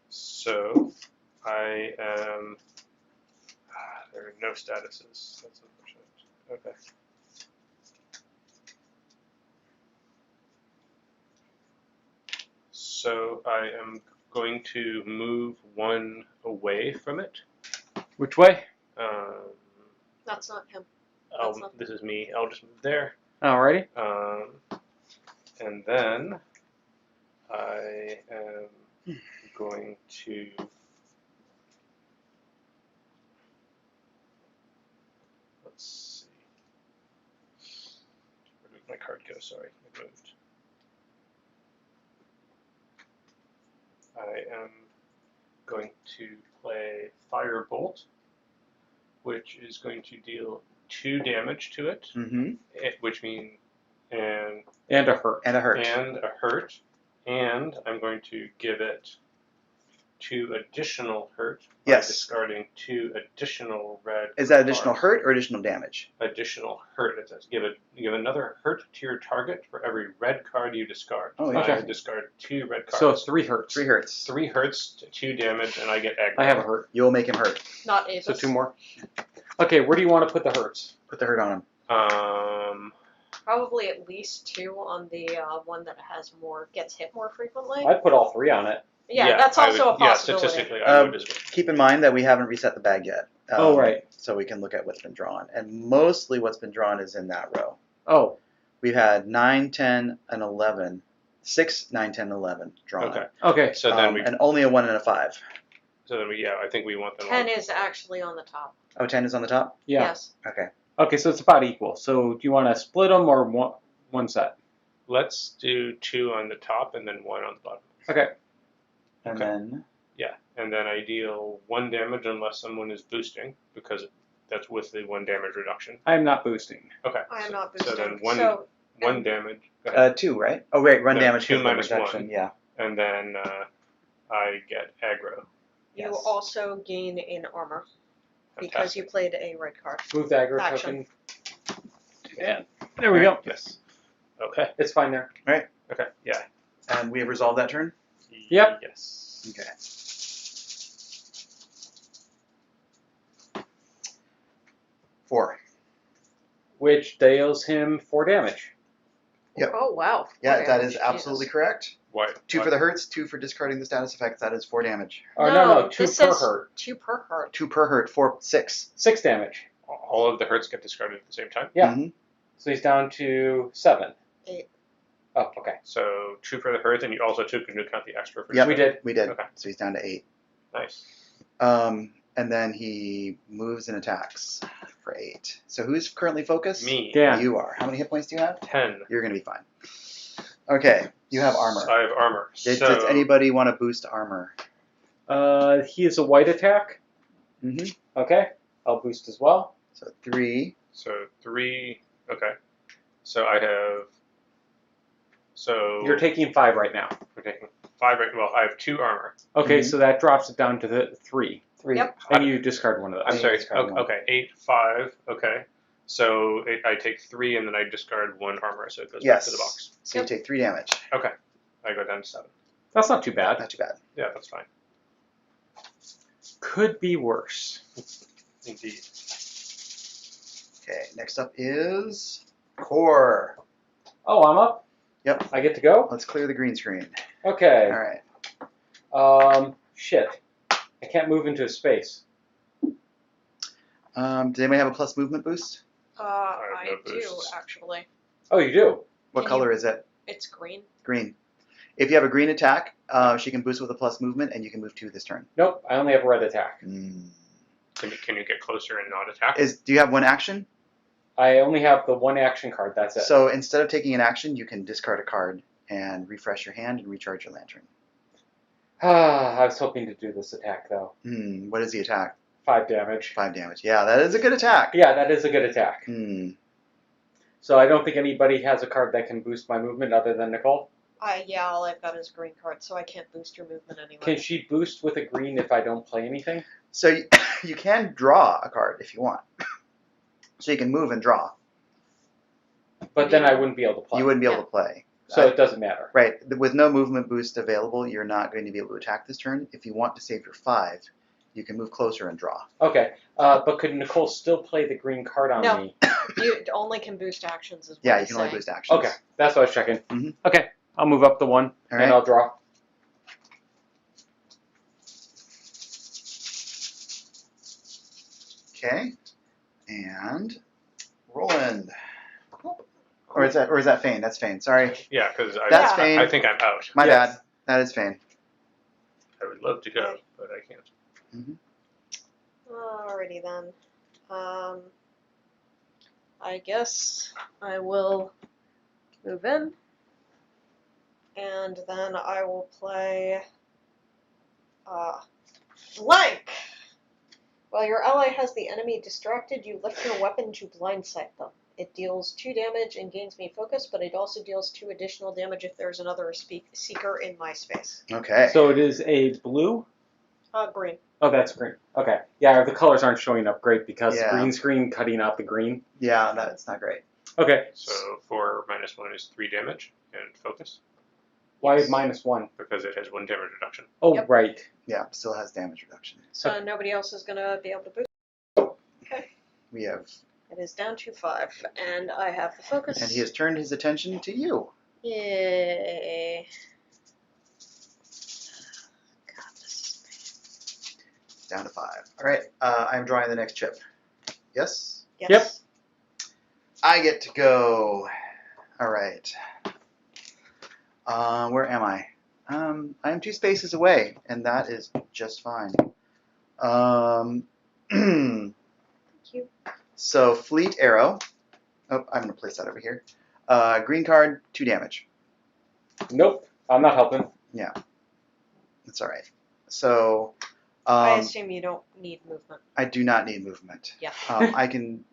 So I am. There are no statuses. That's unfortunate. Okay. So I am going to move 1 away from it. Which way? That's not him. This is me. I'll just move there. Alrighty. And then I am going to. Let's see. Where did my card go? Sorry, it moved. I am going to play Firebolt, which is going to deal 2 damage to it, Mm-hmm. which means and And a hurt. And a hurt. and a hurt, and I'm going to give it 2 additional hurt Yes. by discarding 2 additional red. Is that additional cards. hurt or additional damage? Additional hurt. It says give another hurt to your target for every red card you discard. Oh, I okay. discard 2 red cards. So 3 hurts. 3 hurts. 3 hurts to 2 damage, and I get aggro. I have a hurt. You'll make him hurt. Not Avis. So 2 more. Okay, where do you want to put the hurts? Put the hurt on him. Probably at least 2 on the one that gets hit more frequently. I'd put all 3 on it. Yeah, that's also a possibility. Yeah, statistically, I would as well. Keep in mind that we haven't reset the bag yet. Oh, right. So we can look at what's been drawn. And mostly what's been drawn is in that row. Oh, We've had 9, 10, and 11. 6, 9, 10, 11 drawn. Okay. okay. So then And only a 1 and a 5. I think we want them 10 all. is actually on the top. Oh, 10 is on the top? Yeah. Yes. Okay. Okay, so it's about equal. So do you want to split them or one set? Let's do 2 on the top and then 1 on the bottom. Okay. And Okay. then... Yeah, and then I deal 1 damage unless someone is boosting, because that's with the 1 damage reduction. I am not boosting. Okay. I am not So boosting. then 1 damage. Go ahead. 2, right? Oh, wait, run No, damage 2 because of the minus reduction. 1. Yeah. And then I get aggro. You Yes. also gain in armor because you played a red card. Move the aggro Action. token. Yeah. There we go. Yes. Okay. It's fine there. Okay. Yeah. And we have resolved that turn? Yep. Yes. Okay. 4. Which deals him 4 damage. Yep. Oh, wow. Yeah, Okay. that is Jesus. absolutely correct. Why? 2 for the hurts, 2 for discarding the status effects. That is 4 damage. Oh, no, 2 this per says hurt. 2 per hurt. 2 per hurt, 4, 6. 6 damage. All of the hurts get discarded at the same time. Yeah. Mhm. So he's down to 7. 8. Oh, okay. So 2 for the hurt, and you also took into account the extra for Yep. We did. We did. Okay. So he's down to 8. Nice. And then he moves and attacks for 8. So who's currently focused? Me. Yeah. You are. How many hit points do you have? 10. You're going to be fine. Okay. You have armor. I have armor. Does anybody want to boost armor? He is a white attack. Mm-hmm. Okay. I'll boost as well. So 3. So 3. Okay. So I have. So You're taking 5 right now. we're taking 5. Well, I have 2 armor. Okay, Mhm. so that drops it down to the 3. 3. Yep. And you discard one of I'm those. sorry. discard one. Okay. 8, 5. Okay. So I take 3, and then I discard 1 armor, so it goes Yes. back to the box. So you take 3 damage. Okay. I go down to 7. That's not too bad. Not too bad. Yeah, that's fine. Could be worse. Indeed. Okay. Next up is Core. Oh, I'm up? Yep. I get to go? Let's clear the green screen. Okay. All right. Shit. I can't move into a space. Does anybody have a plus movement boost? I have no do, boosts. actually. Oh, you do? What Can color is it? It's green. Green. If you have a green attack, she can boost with a plus movement, and you can move 2 this turn. Nope, I only have a red attack. Mm. Can you get closer and not attack? Do you have 1 action? I only have the 1 action card, that's it. So instead of taking an action, you can discard a card and refresh your hand and recharge your lantern. I was hoping to do this attack, though. What is the attack? 5 damage. 5 damage. Yeah, that is a good attack. Yeah, that is a good attack. So So I don't think anybody has a card that can boost my movement other than Nicole. Yeah, all I've got is green card, so I can't boost your movement anyway. Can she boost with a green if I don't play anything? So you can draw a card if you want. So you can move and draw. But then I wouldn't be able to play. You wouldn't be able to play. So it doesn't matter. Right. With no movement boost available, you're not going to be able to attack this turn. If you want to save your 5, you can move closer and draw. Okay, but could Nicole still play the green card on No. me? You only can boost actions as well. Yeah, you can only boost actions. Okay, that's what I was checking. Mhm. Okay, I'll move up the 1, All and right. I'll draw. Okay. And Roland. Or is that Fane? That's Fane. Sorry. Yeah, because That's Yeah. Fane. I think I'm out. My Yes. bad. That is Fane. I would love to go, but I can't. Alrighty then. I guess I will move in. And then I will play Blank! While your ally has the enemy distracted, you lift your weapon to blindside them. It deals 2 damage and gains me focus, but it also deals 2 additional damage if there's another seeker in my space. Okay. So it is a blue. Green. Oh, that's green. Okay. Yeah, the colors aren't showing up great because Yeah. green screen cutting out the green. Yeah, that's not great. Okay. So 4 minus 1 is 3 damage and focus Why Yes. -1? because it has 1 damage reduction. Oh, Yep. right. Yeah, still has damage reduction. So nobody else is gonna be able to boost. Okay. We have, It is down to 5, and I have the focus. and he has turned his attention to you. Yay. God, this is Down to 5. All right, I'm drawing the next chip. Yes? Yes. Yep. I get to go. All right. Where am I? I'm 2 spaces away, and that is just fine. Thank you. So Fleet Arrow. Oh, I'm gonna place that over here. Green card, 2 damage. Nope. I'm not helping. That's all right. So I assume you don't need movement. I do not need movement. Yeah. I can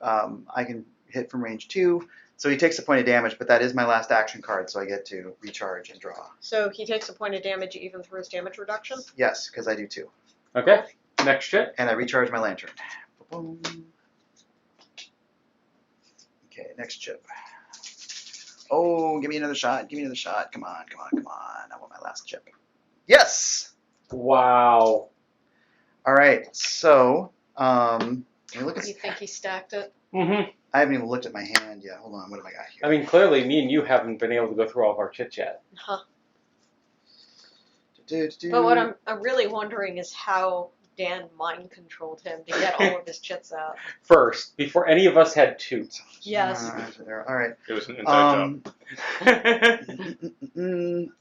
hit from range 2. So he takes a point of damage, but that is my last action card, so I get to recharge and draw. So he takes a point of damage even through his damage reduction? Yes, because I do 2. Okay. Next chip. And I recharge my lantern. Boom. Okay, next chip. Oh, give me another shot. Give me another shot. Come on, come on, come on. I want my last chip. Yes! Wow. All right, so let me look at. You think he stacked it? Mm-hmm. I haven't even looked at my hand yet. Hold on, what have I got here? I mean, clearly, me and you haven't been able to go through all of our chit chat. Huh. Do-do-do-do. But what I'm really wondering is how Dan mind controlled him to get all of his chits out. First, before any of us had 2. Yes. All right. It was an inside job.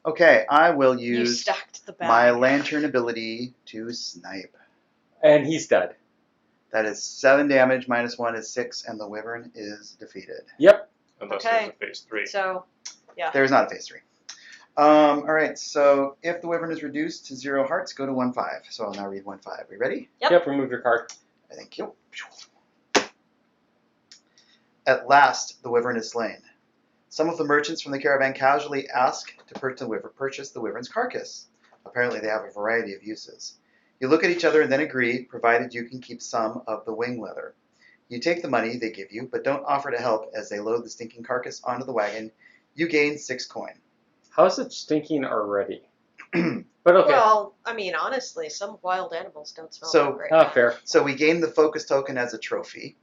Okay, I will You use stacked the bag. my lantern ability to snipe. And he's dead. That is 7 damage, -1 is 6, and the Wyvern is defeated. Yep. Unless Okay. there's a phase 3. So, There's not a phase 3. All right, so if the Wyvern is reduced to 0 hearts, go to 1/5. So I'll now read 1/5. Are you ready? Yep. Remove your card. Thank you. At last, the Wyvern is slain. Some of the merchants from the caravan casually ask to purchase the Wyvern's carcass. Apparently, they have a variety of uses. You look at each other and then agree, provided you can keep some of the wing leather. You take the money they give you, but don't offer to help as they load the stinking carcass onto the wagon. You gain 6 coin. How is it stinking already? But okay. well, I mean, honestly, some wild animals don't smell So- that great. Fair. So we gain the focus token as a trophy.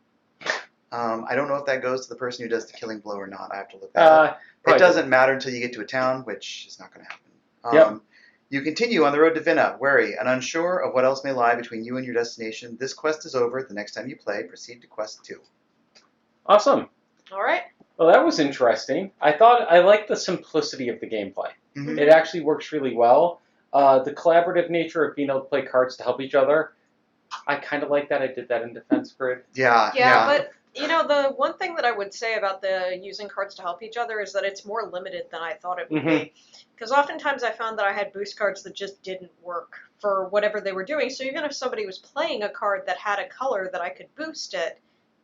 I don't know if that goes to the person who does the killing blow or not. I have to look that up. It Probably doesn't matter until you get to a town, which is not going to happen. Yep. You continue on the road to Vinna, wary and unsure of what else may lie between you and your destination. This quest is over. The next time you play, proceed to quest 2. Awesome. All right. Well, that was interesting. I liked the simplicity of the gameplay. Mhm. It actually works really well. The collaborative nature of being able to play cards to help each other, I kind of like that. I did that in Defense Grid. Yeah, but you know, the one thing that I would say about the using cards to help each other is that it's more limited than I thought it would be. Because oftentimes I found that I had boost cards that just didn't work for whatever they were doing. So even if somebody was playing a card that had a color that I could boost it,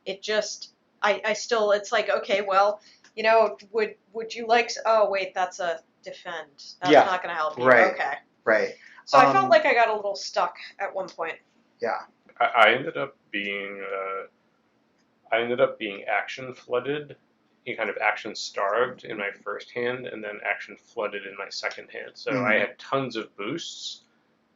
it just, I still, it's like, okay, well, you know, would you like, oh wait, that's a defend. That's Yeah. not going to help you. Right. Okay. Right. So I felt like I got a little stuck at one point. Yeah. I ended up being action flooded, kind of action starved in my first hand, and then action flooded in my second hand. So I had tons of boosts,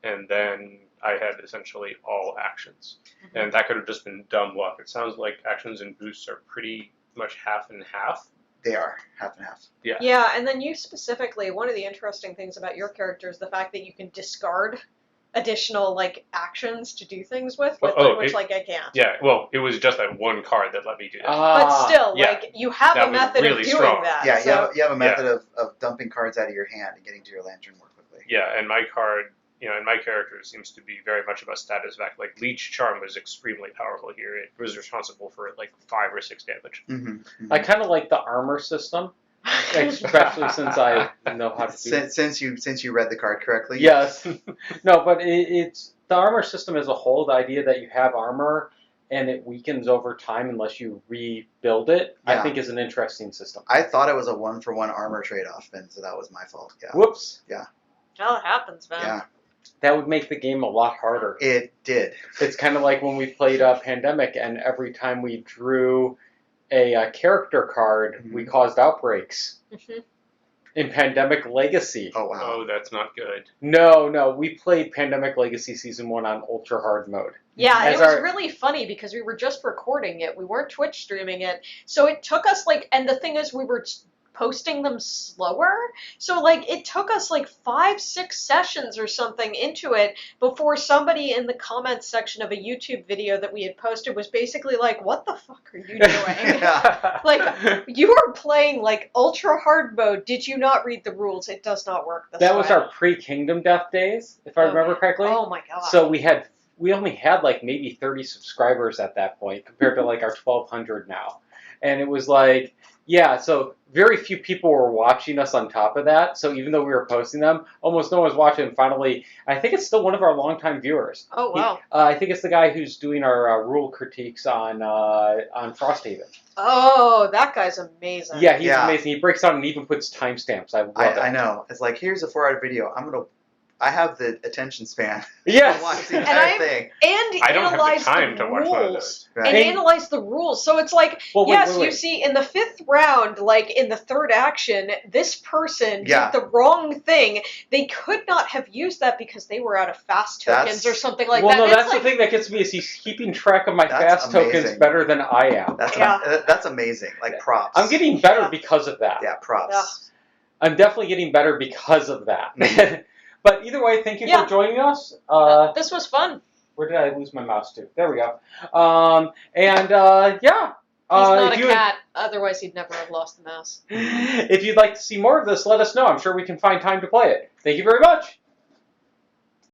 and then I had essentially all actions, and that could have just been dumb luck. It sounds like actions and boosts are pretty much half and half. They are half and half. Yeah, and then you specifically, one of the interesting things about your character is the fact that you can discard additional like actions to do things with which I can't. Yeah, well, it was just that one card that let me do that. But still, yeah. like you have That a was method really of doing strong. that. Yeah, so. you have a method of dumping cards out of your hand and getting to your lantern more quickly. Yeah, and my card, and my character seems to be very much about status effect. Like Leech Charm was extremely powerful here. It was responsible for like 5 or 6 damage. I kind of like the armor system, especially since I know how to do it. Since you read the card correctly. Yes. No, but it's the armor system as a whole, the idea that you have armor and it weakens over time unless you rebuild it, I Yeah. think is an interesting system. I thought it was a 1-for-1 armor trade-off, and so that was my fault. Yeah. Whoops. Well, it happens, man. Yeah. that would make the game a lot harder. It did. It's kind of like when we played Pandemic, and every time we drew a character card, we caused outbreaks. Mhm. In Pandemic Legacy. Oh, wow. Oh, that's not good. No, we played Pandemic Legacy Season 1 on Ultra Hard mode. Yeah, and As it was our- really funny because we were just recording it. We weren't Twitch streaming it. So it took us and the thing is we were posting them slower. So it took us 5-6 sessions or something into it before somebody in the comments section of a YouTube video that we had posted was basically like, what the fuck are you doing? You were playing ultra hard mode. Did you not read the rules? It does not work this way. That was our pre-Kingdom Death days, if I remember correctly. Oh my god. So we only had maybe 30 subscribers at that point compared to our 1,200 now. And it was so very few people were watching us on top of that. So even though we were posting them, almost no one was watching. And finally, I think it's still one of our longtime viewers. Oh, wow. I think it's the guy who's doing our rule critiques on Frosthaven. Oh, that guy's amazing. Yeah, he's amazing. He breaks down and even puts timestamps. I love it. I know. It's here's a 4-hour video. I have the attention span. Yes. To watch the entire thing. And I don't have analyze the time the to watch one of rules. those. Right. And analyze the rules. So it's Well, wait. you see, in the 5th round, in the 3rd action, this person Yeah. did the wrong thing. They could not have used that because they were out of fast tokens or something like that. Well, no, It's that's the thing that gets me is he's keeping track of my fast tokens amazing. better than I am. That's amazing. Props. I'm getting better because of that. Yeah, props. Yeah. I'm definitely getting better because of that. Mhm. But either way, thank you for joining us. This was fun. Where did I lose my mouse to? There we go. Yeah. He's not if a cat, otherwise he'd never have lost the mouse. If you'd like to see more of this, let us know. I'm sure we can find time to play it. Thank you very much.